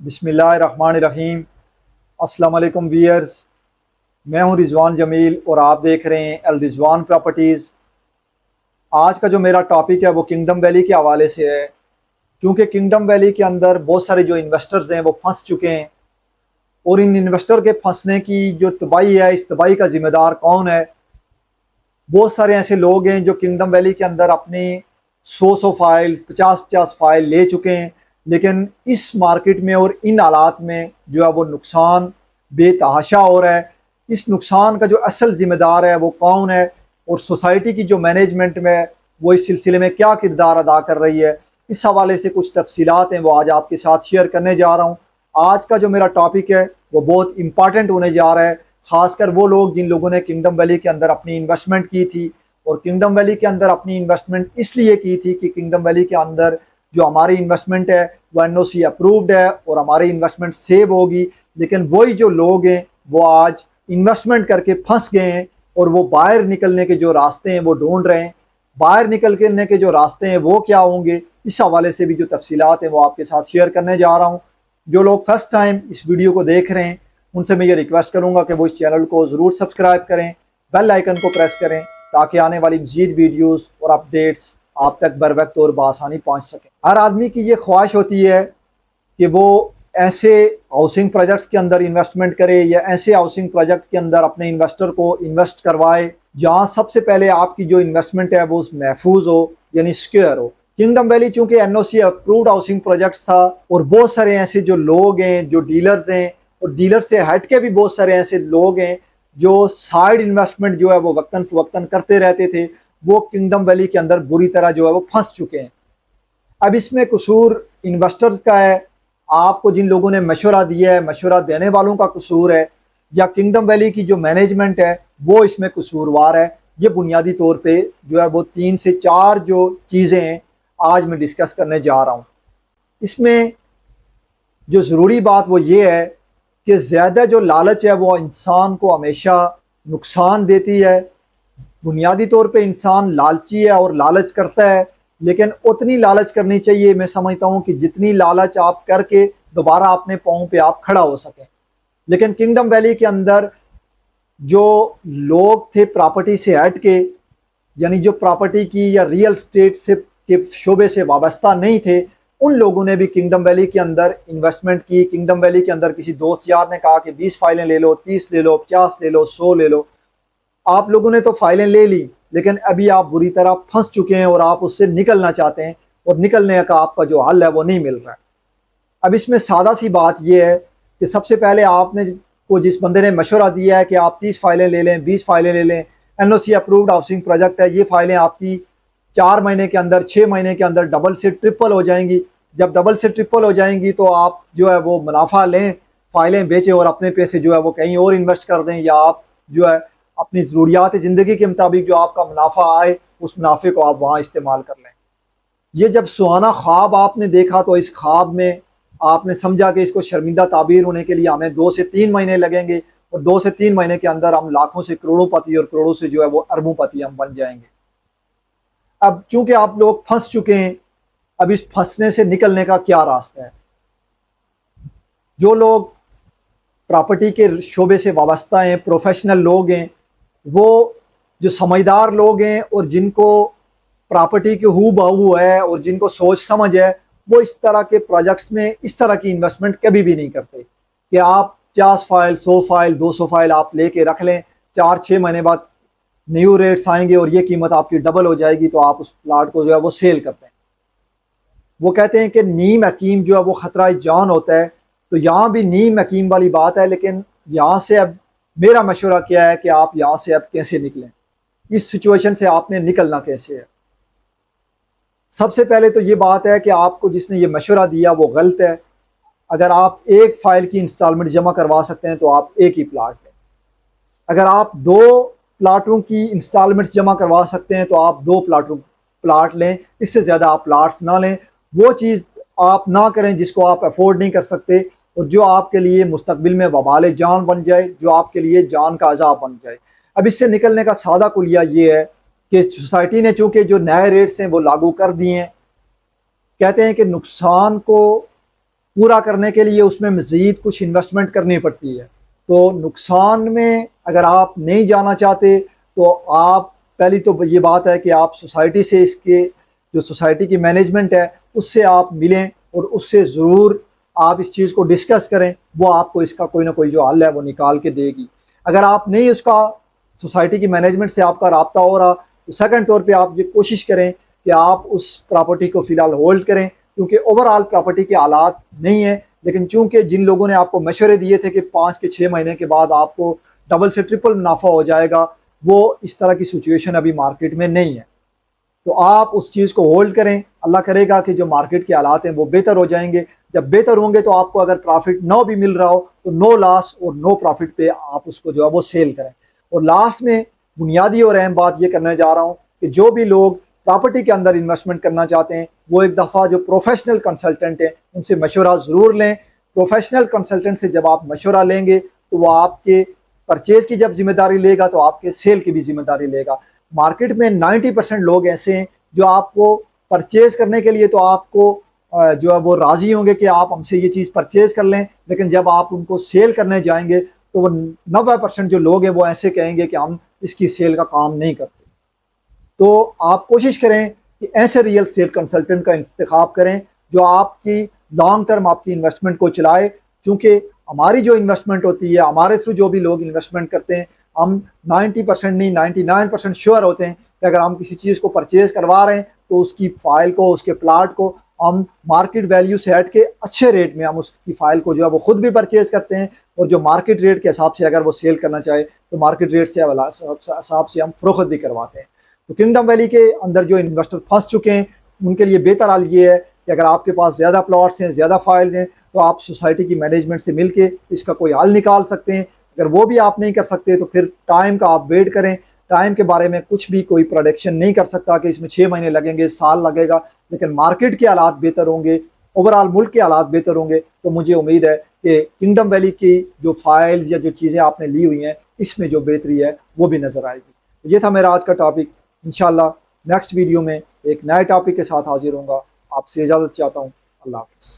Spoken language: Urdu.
بسم اللہ الرحمن الرحیم۔ السلام علیکم ویئرز، میں ہوں رضوان جمیل اور آپ دیکھ رہے ہیں الرضوان پراپرٹیز۔ آج کا جو میرا ٹاپک ہے وہ کنگڈم ویلی کے حوالے سے ہے، کیونکہ کنگڈم ویلی کے اندر بہت سارے جو انویسٹرز ہیں وہ پھنس چکے ہیں، اور ان انویسٹر کے پھنسنے کی جو تباہی ہے، اس تباہی کا ذمہ دار کون ہے؟ بہت سارے ایسے لوگ ہیں جو کنگڈم ویلی کے اندر اپنی 100 فائل 50 فائل لے چکے ہیں، لیکن اس مارکیٹ میں اور ان حالات میں جو ہے وہ نقصان بے تحاشا ہو رہا ہے۔ اس نقصان کا جو اصل ذمہ دار ہے وہ کون ہے، اور سوسائٹی کی جو مینجمنٹ میں وہ اس سلسلے میں کیا کردار ادا کر رہی ہے، اس حوالے سے کچھ تفصیلات ہیں وہ آج آپ کے ساتھ شیئر کرنے جا رہا ہوں۔ آج کا جو میرا ٹاپک ہے وہ بہت امپارٹنٹ ہونے جا رہا ہے، خاص کر وہ لوگ جن لوگوں نے کنگڈم ویلی کے اندر اپنی انویسٹمنٹ کی تھی، اور کنگڈم ویلی کے اندر اپنی انویسٹمنٹ اس لیے کی تھی کہ کنگڈم ویلی کے اندر جو ہماری انویسٹمنٹ ہے وہ NOC اپرووڈ ہے اور ہماری انویسٹمنٹ سیو ہوگی، لیکن وہی جو لوگ ہیں وہ آج انویسٹمنٹ کر کے پھنس گئے ہیں، اور وہ باہر نکلنے کے جو راستے ہیں وہ ڈھونڈ رہے ہیں۔ باہر نکلنے کے جو راستے ہیں وہ کیا ہوں گے، اس حوالے سے بھی جو تفصیلات ہیں وہ آپ کے ساتھ شیئر کرنے جا رہا ہوں۔ جو لوگ فرسٹ ٹائم اس ویڈیو کو دیکھ رہے ہیں ان سے میں یہ ریکویسٹ کروں گا کہ وہ اس چینل کو ضرور سبسکرائب کریں، بیل آئیکن کو پریس کریں، تاکہ آنے والی مزید ویڈیوز اور اپڈیٹس آپ تک بر وقت اور بآسانی پہنچ سکیں۔ ہر آدمی کی یہ خواہش ہوتی ہے کہ وہ ایسے ہاؤسنگ پروجیکٹس کے اندر انویسٹمنٹ کرے، یا ایسے ہاؤسنگ پروجیکٹ کے اندر اپنے انویسٹر کو انویسٹ کروائے جہاں سب سے پہلے آپ کی جو انویسٹمنٹ ہے وہ محفوظ ہو، یعنی سیکیور ہو۔ کنگڈم ویلی چونکہ NOC اپرووڈ ہاؤسنگ پروجیکٹس تھا، اور بہت سارے ایسے جو لوگ ہیں جو ڈیلرز ہیں، اور ڈیلر سے ہٹ کے بھی بہت سارے ایسے لوگ ہیں جو سائیڈ انویسٹمنٹ جو ہے وہ وقتاً فوقتاً کرتے رہتے تھے، وہ کنگڈم ویلی کے اندر بری طرح جو ہے وہ پھنس چکے ہیں۔ اب اس میں قصور انویسٹرز کا ہے، آپ کو جن لوگوں نے مشورہ دیا ہے، مشورہ دینے والوں کا قصور ہے، یا کنگڈم ویلی کی جو مینجمنٹ ہے وہ اس میں قصوروار ہے؟ یہ بنیادی طور پہ جو ہے وہ 3 سے 4 جو چیزیں ہیں آج میں ڈسکس کرنے جا رہا ہوں۔ اس میں جو ضروری بات وہ یہ ہے کہ زیادہ جو لالچ ہے وہ انسان کو ہمیشہ نقصان دیتی ہے۔ بنیادی طور پہ انسان لالچی ہے اور لالچ کرتا ہے، لیکن اتنی لالچ کرنی چاہیے میں سمجھتا ہوں کہ جتنی لالچ آپ کر کے دوبارہ اپنے پاؤں پہ آپ کھڑا ہو سکیں۔ لیکن کنگڈم ویلی کے اندر جو لوگ تھے پراپرٹی سے ہٹ کے، یعنی جو پراپرٹی کی یا ریئل اسٹیٹ سے کے شعبے سے وابستہ نہیں تھے، ان لوگوں نے بھی کنگڈم ویلی کے اندر انویسٹمنٹ کی۔ کنگڈم ویلی کے اندر کسی دوست یار نے کہا کہ 20 فائلیں لے لو، 30 لے لو، 50 لے لو، 100 لے لو۔ آپ لوگوں نے تو فائلیں لے لی، لیکن ابھی آپ بری طرح پھنس چکے ہیں اور آپ اس سے نکلنا چاہتے ہیں، اور نکلنے کا آپ کا جو حل ہے وہ نہیں مل رہا ہے۔ اب اس میں سادہ سی بات یہ ہے کہ سب سے پہلے آپ نے کو جس بندے نے مشورہ دیا ہے کہ آپ 30 فائلیں لے لیں، 20 فائلیں لے لیں، NOC اپرووڈ ہاؤسنگ پروجیکٹ ہے، یہ فائلیں آپ کی 4 مہینے کے اندر، 6 مہینے کے اندر ڈبل سے ٹرپل ہو جائیں گی۔ جب ڈبل سے ٹرپل ہو جائیں گی تو آپ جو ہے وہ منافع لیں، فائلیں بیچیں اور اپنے پیسے جو ہے وہ کہیں اور انویسٹ کر دیں، یا آپ جو ہے اپنی ضروریات زندگی کے مطابق جو آپ کا منافع آئے اس منافع کو آپ وہاں استعمال کر لیں۔ یہ جب سہانا خواب آپ نے دیکھا تو اس خواب میں آپ نے سمجھا کہ اس کو شرمندہ تعبیر ہونے کے لیے ہمیں 2 سے 3 مہینے لگیں گے، اور 2 سے 3 مہینے کے اندر ہم لاکھوں سے کروڑوں پتی اور کروڑوں سے جو ہے وہ اربوں پتی ہم بن جائیں گے۔ اب چونکہ آپ لوگ پھنس چکے ہیں، اب اس پھنسنے سے نکلنے کا کیا راستہ ہے؟ جو لوگ پراپرٹی کے شعبے سے وابستہ ہیں، پروفیشنل لوگ ہیں، وہ جو سمجھدار لوگ ہیں اور جن کو پراپرٹی کے ہو بہو ہے اور جن کو سوچ سمجھ ہے، وہ اس طرح کے پروجیکٹس میں اس طرح کی انویسٹمنٹ کبھی بھی نہیں کرتے کہ آپ 50 فائل 100 فائل 200 فائل آپ لے کے رکھ لیں، 4-6 مہینے بعد نیو ریٹس آئیں گے اور یہ قیمت آپ کی ڈبل ہو جائے گی تو آپ اس پلاٹ کو جو ہے وہ سیل کرتے ہیں۔ وہ کہتے ہیں کہ نیم حکیم جو ہے وہ خطرہ جان ہوتا ہے، تو یہاں بھی نیم حکیم والی بات ہے، لیکن یہاں سے اب میرا مشورہ کیا ہے کہ آپ یہاں سے اب کیسے نکلیں، اس سچویشن سے آپ نے نکلنا کیسے ہے؟ سب سے پہلے تو یہ بات ہے کہ آپ کو جس نے یہ مشورہ دیا وہ غلط ہے۔ اگر آپ ایک فائل کی انسٹالمنٹ جمع کروا سکتے ہیں تو آپ ایک ہی پلاٹ لیں، اگر آپ 2 پلاٹوں کی انسٹالمنٹ جمع کروا سکتے ہیں تو آپ 2 پلاٹ لیں، اس سے زیادہ آپ پلاٹس نہ لیں۔ وہ چیز آپ نہ کریں جس کو آپ افورڈ نہیں کر سکتے، اور جو آپ کے لیے مستقبل میں وبال جان بن جائے، جو آپ کے لیے جان کا عذاب بن جائے۔ اب اس سے نکلنے کا سادہ کلیہ یہ ہے کہ سوسائٹی نے چونکہ جو نئے ریٹس ہیں وہ لاگو کر دیے ہیں، کہتے ہیں کہ نقصان کو پورا کرنے کے لیے اس میں مزید کچھ انویسٹمنٹ کرنی پڑتی ہے. تو نقصان میں اگر آپ نہیں جانا چاہتے تو آپ پہلی تو یہ بات ہے کہ آپ سوسائٹی سے اس کے جو سوسائٹی کی مینجمنٹ ہے اس سے آپ ملیں اور اس سے ضرور آپ اس چیز کو ڈسکس کریں. وہ آپ کو اس کا کوئی نہ کوئی جو حل ہے وہ نکال کے دے گی. اگر آپ نہیں اس کا سوسائٹی کی مینجمنٹ سے آپ کا رابطہ ہو رہا تو سیکنڈ طور پہ آپ یہ کوشش کریں کہ آپ اس پراپرٹی کو فی الحال ہولڈ کریں، کیونکہ اوور آل پراپرٹی کے حالات نہیں ہیں. لیکن چونکہ جن لوگوں نے آپ کو مشورے دیے تھے کہ 5 کے 6 مہینے کے بعد آپ کو ڈبل سے ٹرپل منافع ہو جائے گا، وہ اس طرح کی سچویشن ابھی مارکیٹ میں نہیں ہے. تو آپ اس چیز کو ہولڈ کریں. اللہ کرے گا کہ جو مارکیٹ کے حالات ہیں وہ بہتر ہو جائیں گے. جب بہتر ہوں گے تو آپ کو اگر پرافٹ نہ بھی مل رہا ہو تو نو لاس اور نو پرافٹ پہ آپ اس کو جو ہے وہ سیل کریں. اور لاسٹ میں بنیادی اور اہم بات یہ کرنے جا رہا ہوں کہ جو بھی لوگ پراپرٹی کے اندر انویسٹمنٹ کرنا چاہتے ہیں وہ ایک دفعہ جو پروفیشنل کنسلٹنٹ ہیں ان سے مشورہ ضرور لیں. پروفیشنل کنسلٹنٹ سے جب آپ مشورہ لیں گے تو وہ آپ کے پرچیز کی جب ذمہ داری لے گا تو آپ کے سیل کی بھی ذمہ داری لے گا. مارکیٹ میں 90% لوگ ایسے ہیں جو آپ کو پرچیز کرنے کے لیے تو آپ کو جو ہے وہ راضی ہوں گے کہ آپ ہم سے یہ چیز پرچیز کر لیں، لیکن جب آپ ان کو سیل کرنے جائیں گے تو وہ 90% جو لوگ ہیں وہ ایسے کہیں گے کہ ہم اس کی سیل کا کام نہیں کرتے. تو آپ کوشش کریں کہ ایسے ریئل اسٹیٹ کنسلٹنٹ کا انتخاب کریں جو آپ کی لانگ ٹرم آپ کی انویسٹمنٹ کو چلائے. چونکہ ہماری جو انویسٹمنٹ ہوتی ہے، ہمارے تھرو جو بھی لوگ انویسٹمنٹ کرتے ہیں، ہم 90% نہیں 99% شیور ہوتے ہیں کہ اگر ہم کسی چیز کو پرچیز کروا رہے ہیں تو اس کی فائل کو، اس کے پلاٹ کو ہم مارکیٹ ویلیو سے ہٹ کے اچھے ریٹ میں ہم اس کی فائل کو جو ہے وہ خود بھی پرچیز کرتے ہیں، اور جو مارکیٹ ریٹ کے حساب سے اگر وہ سیل کرنا چاہے تو مارکیٹ ریٹ سے حساب سے ہم فروخت بھی کرواتے ہیں. تو کنگڈم ویلی کے اندر جو انویسٹر پھنس چکے ہیں ان کے لیے بہتر حال یہ ہے کہ اگر آپ کے پاس زیادہ پلاٹس ہیں، زیادہ فائلز ہیں، تو آپ سوسائٹی کی مینجمنٹ سے مل کے اس کا کوئی حل نکال سکتے ہیں. اگر وہ بھی آپ نہیں کر سکتے تو پھر ٹائم کا آپ ویٹ کریں. ٹائم کے بارے میں کچھ بھی کوئی پروڈکشن نہیں کر سکتا کہ اس میں 6 مہینے لگیں گے، سال لگے گا، لیکن مارکیٹ کے حالات بہتر ہوں گے، اوور آل ملک کے حالات بہتر ہوں گے تو مجھے امید ہے کہ کنگڈم ویلی کی جو فائلز یا جو چیزیں آپ نے لی ہوئی ہیں اس میں جو بہتری ہے وہ بھی نظر آئے گی. یہ تھا میرا آج کا ٹاپک. انشاءاللہ نیکسٹ ویڈیو میں ایک نئے ٹاپک کے ساتھ حاضر ہوں گا. آپ سے اجازت چاہتا ہوں. اللہ حافظ.